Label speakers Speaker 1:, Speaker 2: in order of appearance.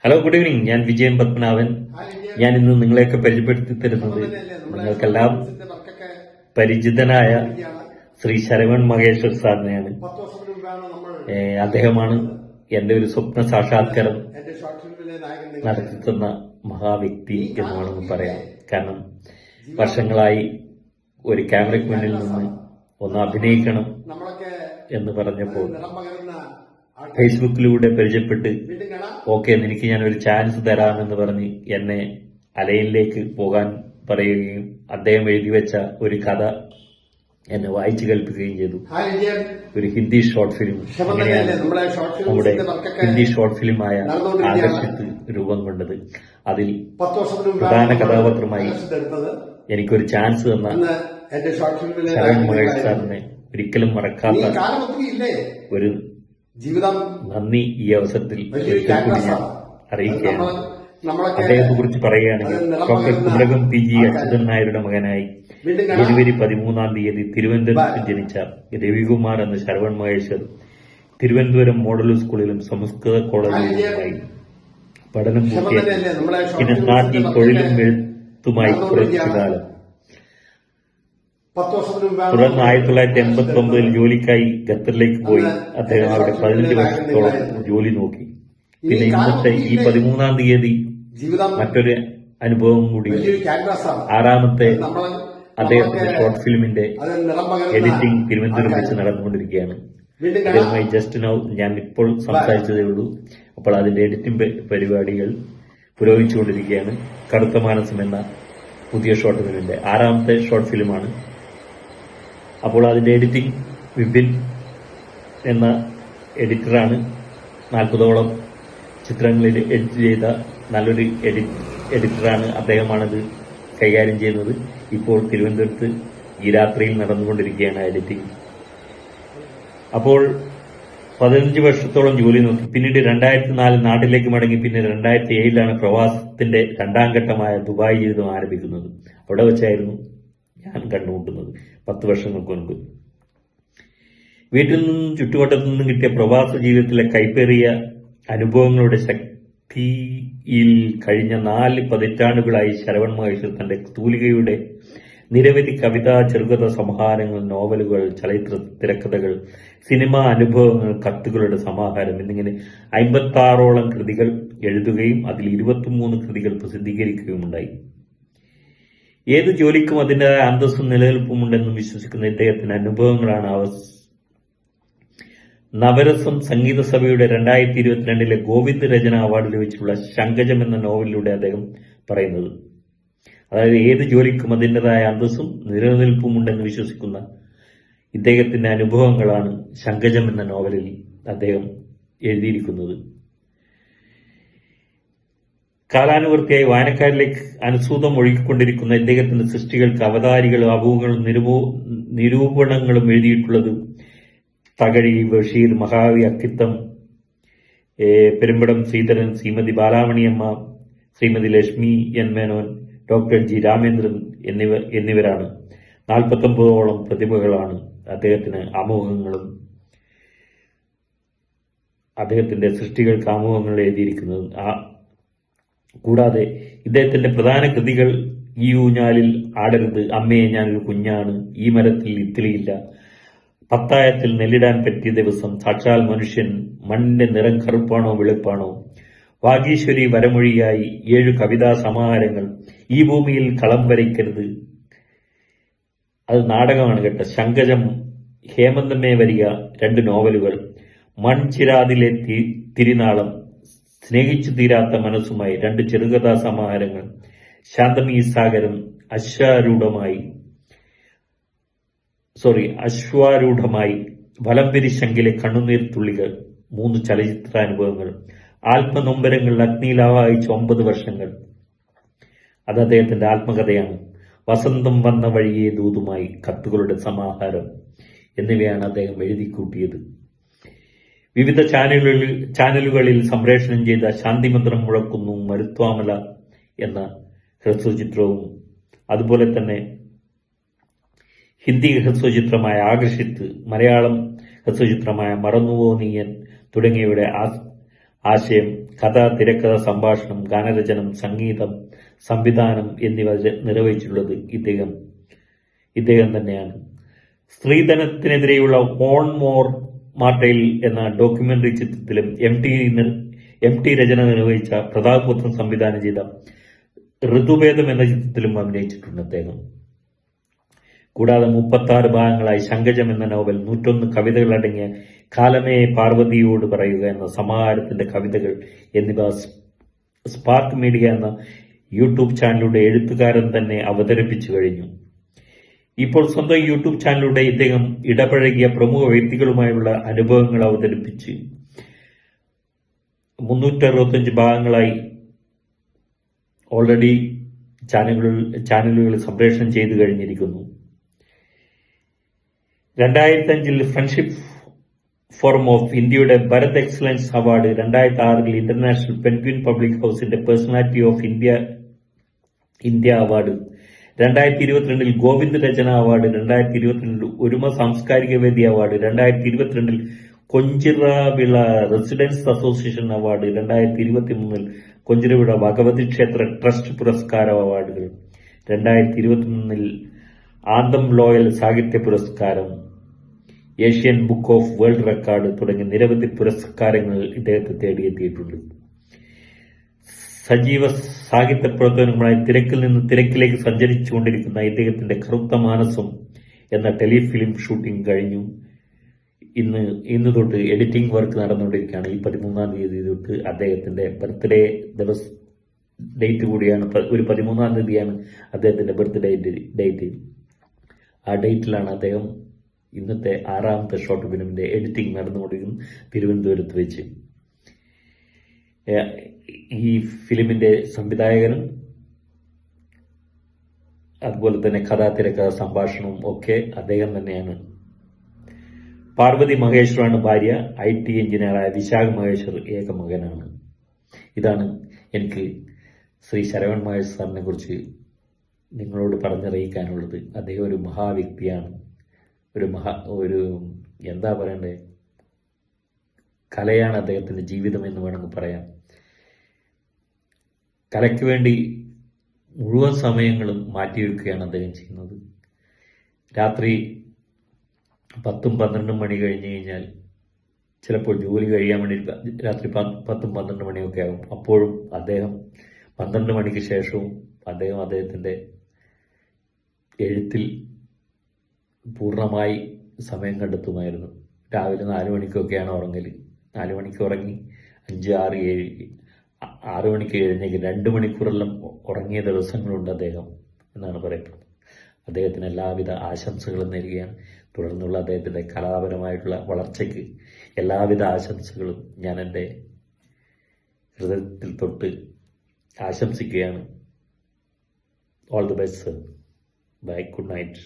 Speaker 1: Hello, good evening. ഞാൻ വിജയൻ പത്മനാഭൻ. ഞാൻ ഇന്ന് നിങ്ങളെയൊക്കെ പരിചയപ്പെടുത്തി തരുന്നത് നിങ്ങൾക്കെല്ലാം പരിചിതനായ ശ്രീ ശരവൺ മഹേശ്വർ സാറിനെയാണ്. അദ്ദേഹമാണ് എന്റെ ഒരു സ്വപ്ന സാക്ഷാത്കാരം നടത്തിത്തന്ന മഹാവ്യക്തി എന്ന് വേണമെന്ന് പറയാം. കാരണം വർഷങ്ങളായി ഒരു ക്യാമറയ്ക്ക് മുന്നിൽ നിന്ന് ഒന്ന് അഭിനയിക്കണം എന്ന് പറഞ്ഞപ്പോൾ ഫേസ്ബുക്കിലൂടെ പരിചയപ്പെട്ട് ഓക്കെ നിനക്ക് ഞാൻ ഒരു ചാൻസ് തരാമെന്ന് പറഞ്ഞ് എന്നെ അലയിലേക്ക് പോകാൻ പറയുകയും അദ്ദേഹം എഴുതി വെച്ച ഒരു കഥ എന്നെ വായിച്ചു കേൾപ്പിക്കുകയും ചെയ്തു. ഒരു ഹിന്ദി ഷോർട്ട് ഫിലിം. അങ്ങനെയാണ് നമ്മുടെ ഹിന്ദി ഷോർട്ട് ഫിലിമായ ആകർഷിത്ത് രൂപം കൊണ്ടത്. അതിൽ പ്രധാന കഥാപാത്രമായി എനിക്കൊരു ചാൻസ് തന്ന ശരവൺ മഹേഷ് സാറിനെ ഒരിക്കലും മറക്കാത്ത ഒരു നന്ദി ഈ അവസരത്തിൽ അറിയിക്കുകയാണ്. അദ്ദേഹത്തെ കുറിച്ച് പറയുകയാണെങ്കിൽ ഡോക്ടർ കുമരകം PG അച്യുതൻ നായരുടെ മകനായി ജനുവരി 13 തിരുവനന്തപുരത്ത് ജനിച്ച രവികുമാർ എന്ന ശരവൺ മഹേശ്വർ തിരുവനന്തപുരം മോഡൽ സ്കൂളിലും സംസ്കൃത കോളേജിലുമായി പഠനം പൂർത്തിയാക്കി. പിന്നെ നാട്ടിൽ തൊഴിലും എഴുത്തുമായി കുറച്ചു കാലം. തുടർന്ന് 1989 ജോലിക്കായി ഖത്തറിലേക്ക് പോയി. അദ്ദേഹം അവിടെ 15 വർഷത്തോളം ജോലി നോക്കി. പിന്നെ ഇന്നത്തെ ഈ 13 മറ്റൊരു അനുഭവം കൂടി, 6ാമത്തെ അദ്ദേഹത്തിന്റെ ഷോർട്ട് ഫിലിമിന്റെ എഡിറ്റിംഗ് തിരുവനന്തപുരം വെച്ച് നടന്നുകൊണ്ടിരിക്കുകയാണ്. അദ്ദേഹവുമായി ജസ്റ്റ് നൗ ഞാൻ ഇപ്പോൾ സംസാരിച്ചതേ ഉള്ളൂ. അപ്പോൾ അതിന്റെ എഡിറ്റിംഗ് പരിപാടികൾ പുരോഗമിച്ചുകൊണ്ടിരിക്കുകയാണ്. കറുത്ത മാനസം എന്ന പുതിയ ഷോർട്ട് ഫിലിമിന്റെ 6ാമത്തെ ഷോർട്ട് ഫിലിമാണ്. അപ്പോൾ അതിന്റെ എഡിറ്റിംഗ് വിപിൻ എന്ന എഡിറ്ററാണ്. 40ഓളം ചിത്രങ്ങളിൽ എഡിറ്റ് ചെയ്ത നല്ലൊരു എഡിറ്ററാണ്. അദ്ദേഹമാണത് കൈകാര്യം ചെയ്യുന്നത്. ഇപ്പോൾ തിരുവനന്തപുരത്ത് ഈ രാത്രിയിൽ നടന്നുകൊണ്ടിരിക്കുകയാണ് എഡിറ്റിംഗ്. അപ്പോൾ 15 വർഷത്തോളം ജോലി നോക്കി. പിന്നീട് 2004 നാട്ടിലേക്ക് മടങ്ങി. പിന്നെ 2007 പ്രവാസത്തിന്റെ 2ാം ഘട്ടമായ ദുബായ് ജീവിതം ആരംഭിക്കുന്നത്. അവിടെ വെച്ചായിരുന്നു ഞാൻ കണ്ടുമുട്ടുന്നത് 10 വർഷങ്ങൾക്ക് മുൻപ്. വീട്ടിൽ നിന്നും ചുറ്റുവട്ടത്തു നിന്നും കിട്ടിയ പ്രവാസ ജീവിതത്തിലെ കൈപ്പേറിയ അനുഭവങ്ങളുടെ ശക്തിയിൽ കഴിഞ്ഞ 4 പതിറ്റാണ്ടുകളായി ശരവൺ മഹേശ്വർ തന്റെ തൂലികയുടെ നിരവധി കവിതാ, ചെറുകഥ സമാഹാരങ്ങൾ, നോവലുകൾ, ചലച്ചിത്ര തിരക്കഥകൾ, സിനിമാ അനുഭവങ്ങൾ, കത്തുകളുടെ സമാഹാരം എന്നിങ്ങനെ 56ഓളം കൃതികൾ എഴുതുകയും അതിൽ 23 കൃതികൾ പ്രസിദ്ധീകരിക്കുകയുമുണ്ടായി. ഏത് ജോലിക്കും അതിൻ്റെതായ അന്തസ്സും നിലനിൽപ്പുമുണ്ടെന്നും വിശ്വസിക്കുന്ന ഇദ്ദേഹത്തിന്റെ അനുഭവങ്ങളാണ് നവരസം സംഗീത സഭയുടെ 2022 ഗോവിന്ദ് രചന അവാർഡ് ലഭിച്ചിട്ടുള്ള ശങ്കജം എന്ന നോവലിലൂടെ അദ്ദേഹം പറയുന്നത്. അതായത് ഏത് ജോലിക്കും അതിൻ്റെതായ അന്തസ്സും നിലനിൽപ്പുമുണ്ടെന്ന് വിശ്വസിക്കുന്ന ഇദ്ദേഹത്തിന്റെ അനുഭവങ്ങളാണ് ശങ്കജം എന്ന നോവലിൽ അദ്ദേഹം എഴുതിയിരിക്കുന്നത്. കാലാനുവർത്തിയായി വായനക്കാരിലേക്ക് അനുസൂതം ഒഴുകിക്കൊണ്ടിരിക്കുന്ന ഇദ്ദേഹത്തിന്റെ സൃഷ്ടികൾക്ക് അവതാരികളും അപൂങ്ങളും നിരൂപണങ്ങളും എഴുതിയിട്ടുള്ളത് തകഴി, ബഷീർ, മഹാവി, Akkitham, Perumbadavam Sreedharan, Shrimati Balamaniamma, Shrimati Lakshmi N Menon, doctor G Ramendran എന്നിവരാണ്. 49ഓളം പ്രതിഭകളാണ് അദ്ദേഹത്തിന് ആമുഖങ്ങളും അദ്ദേഹത്തിന്റെ സൃഷ്ടികൾക്ക് ആമുഖങ്ങൾ എഴുതിയിരിക്കുന്നത്. കൂടാതെ ഇദ്ദേഹത്തിന്റെ പ്രധാന കൃതികൾ ഈ ഊഞ്ഞാലിൽ ആടരുത്, അമ്മേ ഞാനൊരു കുഞ്ഞാണ്, ഈ മരത്തിൽ ഇത്തിളിയില്ല, പത്തായത്തിൽ നെല്ലിടാൻ പറ്റിയ ദിവസം, സാക്ഷാൽ മനുഷ്യൻ, മണ്ണിന്റെ നിറം കറുപ്പാണോ വെളുപ്പാണോ, വാഗീശ്വരി വരമൊഴിയായി, 7 കവിതാ സമാഹാരങ്ങൾ, ഈ ഭൂമിയിൽ കളം വരയ്ക്കരുത്, അത് നാടകമാണ് കേട്ടോ, ശങ്കജം, ഹേമന്തമേ വരിക 2 നോവലുകൾ, മൺചിരാതിലെ തിരിനാളം, സ്നേഹിച്ചു തീരാത്ത മനസ്സുമായി 2 ചെറുകഥാ സമാഹാരങ്ങൾ, ശാന്തമീ സാഗരം, അശ്വാരൂഢമായി, വലംപിരി ശങ്കിലെ കണ്ണുനീർ തുള്ളികൾ, 3 ചലച്ചിത്രാനുഭവങ്ങൾ, ആത്മനൊമ്പരങ്ങൾ, അഗ്നിയിലാവായിച്ച 9 വർഷങ്ങൾ, അത് അദ്ദേഹത്തിന്റെ ആത്മകഥയാണ്. വസന്തം വന്ന വഴിയെ ദൂതുമായി, കത്തുകളുടെ സമാഹാരം എന്നിവയാണ് അദ്ദേഹം എഴുതിക്കൂട്ടിയത്. വിവിധ ചാനലുകളിൽ സംപ്രേഷണം ചെയ്ത ശാന്തിമന്ത്രം മുഴക്കുന്നു, മരുത്വാമല എന്ന ഹ്രസ്വചിത്രവും, അതുപോലെ തന്നെ ഹിന്ദി ഹ്രസ്വചിത്രമായ ആകർഷിത്ത്, മലയാളം ഹ്രസ്വചിത്രമായ മറന്നുവോ നീയൻ തുടങ്ങിയവയുടെ ആശയം കഥ, തിരക്കഥ, സംഭാഷണം, ഗാനരചനം, സംഗീതം, സംവിധാനം എന്നിവ നിർവഹിച്ചിട്ടുള്ളത് ഇദ്ദേഹം തന്നെയാണ്. സ്ത്രീധനത്തിനെതിരെയുള്ള ഓൺ മോർ മാർട്ടൈൽ എന്ന ഡോക്യുമെന്ററി ചിത്രത്തിലും എം ടി രചന നിർവഹിച്ച പ്രതാപ് പുത്രൻ സംവിധാനം ചെയ്ത ഋതുഭേദം എന്ന ചിത്രത്തിലും അഭിനയിച്ചിട്ടുണ്ട് അദ്ദേഹം. കൂടാതെ 36 ഭാഗങ്ങളായി ശങ്കജം എന്ന നോവൽ, 101 കവിതകളടങ്ങിയ കാലമേ പാർവതിയോട് പറയുക എന്ന സമാഹാരത്തിന്റെ കവിതകൾ എന്നിവ സ്പാർക്ക് മീഡിയ എന്ന യൂട്യൂബ് ചാനലിലൂടെ എഴുത്തുകാരൻ തന്നെ അവതരിപ്പിച്ചു കഴിഞ്ഞു. ഇപ്പോൾ സ്വന്തം യൂട്യൂബ് ചാനലിലൂടെ ഇദ്ദേഹം ഇടപഴകിയ പ്രമുഖ വ്യക്തികളുമായുള്ള അനുഭവങ്ങൾ അവതരിപ്പിച്ച് 365 ഭാഗങ്ങളായി ഓൾറെഡി ചാനലുകൾ സംപ്രേഷണം ചെയ്തു കഴിഞ്ഞിരിക്കുന്നു. 2005 ഫ്രണ്ട്ഷിപ്പ് ഫോറം ഓഫ് ഇന്ത്യയുടെ Bharat excellence award, 2006 international penguin public ഹൌസിന്റെ personality of India award, 2022 Govind Rachana award, 2022 Oruma സാംസ്കാരിക വേദി award, 2022 Konchiravila residence association award, 2023 Konchiravila Bhagavathi ക്ഷേത്ര ട്രസ്റ്റ് പുരസ്കാര അവാർഡുകൾ, 2021 ആന്തം ലോയൽ സാഹിത്യ പുരസ്കാരം, Asian book of world record തുടങ്ങിയ നിരവധി പുരസ്കാരങ്ങൾ ഇദ്ദേഹത്തെ തേടിയെത്തിയിട്ടുണ്ട്. സജീവ സാഹിത്യ പ്രവർത്തനങ്ങളുമായി തിരക്കിൽ നിന്ന് തിരക്കിലേക്ക് സഞ്ചരിച്ചുകൊണ്ടിരിക്കുന്ന ഇദ്ദേഹത്തിന്റെ കറുത്ത മാനസം എന്ന ടെലിഫിലിം ഷൂട്ടിംഗ് കഴിഞ്ഞു. ഇന്ന് തൊട്ട് എഡിറ്റിംഗ് വർക്ക് നടന്നുകൊണ്ടിരിക്കുകയാണ്. ഈ 13-ാം തീയതി തൊട്ട് അദ്ദേഹത്തിന്റെ ബർത്ത്ഡേ ഡേറ്റ് കൂടിയാണ്. ഒരു 13-ാം തീയതിയാണ് അദ്ദേഹത്തിന്റെ ബർത്ത്ഡേ ഡേറ്റ്. ആ ഡേറ്റിലാണ് അദ്ദേഹം ഇന്നത്തെ 6ാമത്തെ ഷോർട്ട് ഫിലിമിന്റെ എഡിറ്റിംഗ് നടന്നുകൊണ്ടിരിക്കുന്നത് തിരുവനന്തപുരത്ത് വെച്ച്. ഈ ഫിലിമിന്റെ സംവിധായകനും അതുപോലെ തന്നെ കഥാതിരക്കഥ, സംഭാഷണവും ഒക്കെ അദ്ദേഹം തന്നെയാണ്. പാർവതി മഹേശ്വറാണ് ഭാര്യ. IT എഞ്ചിനീയറായ വിശാഖ് മഹേശ്വർ ഏക മകനാണ്. ഇതാണ് എനിക്ക് ശ്രീ ശരവൺ മഹേഷ് സാറിനെ കുറിച്ച് നിങ്ങളോട് പറഞ്ഞറിയിക്കാനുള്ളത്. അദ്ദേഹം ഒരു മഹാവ്യക്തിയാണ്. ഒരു എന്താ പറയണ്ടേ, കലയാണ് അദ്ദേഹത്തിന്റെ ജീവിതം എന്ന് വേണമെങ്കിൽ പറയാം. കലയ്ക്ക് വേണ്ടി മുഴുവൻ സമയങ്ങളും മാറ്റിവെക്കുകയാണ് അദ്ദേഹം ചെയ്യുന്നത്. രാത്രി 10-12 മണി കഴിഞ്ഞു കഴിഞ്ഞാൽ ചിലപ്പോൾ ജോലി കഴിയാൻ വേണ്ടി രാത്രി 10-12 മണിയൊക്കെ ആകും. അപ്പോഴും അദ്ദേഹം 12 മണിക്ക് ശേഷവും അദ്ദേഹത്തിന്റെ എഴുത്തിൽ പൂർണ്ണമായി സമയം കണ്ടെത്തുമായിരുന്നു. രാവിലെ 4 മണിക്കൊക്കെയാണ് ഉറങ്ങൽ. 4 മണിക്ക് ഉറങ്ങി 5, 6, 7, 6 മണിക്ക് എഴുന്നേക്ക് 2 മണിക്കൂറെല്ലാം ഉറങ്ങിയ ദിവസങ്ങളുണ്ട് അദ്ദേഹം എന്നാണ് പറയപ്പെടുന്നത്. അദ്ദേഹത്തിന് എല്ലാവിധ ആശംസകളും നേരുകയാണ്. തുടർന്നുള്ള അദ്ദേഹത്തിന്റെ കലാപരമായിട്ടുള്ള വളർച്ചയ്ക്ക് എല്ലാവിധ ആശംസകളും ഞാൻ എൻ്റെ ഹൃദയത്തിൽ തൊട്ട് ആശംസിക്കുകയാണ്. All the best sir. Bye. Good night.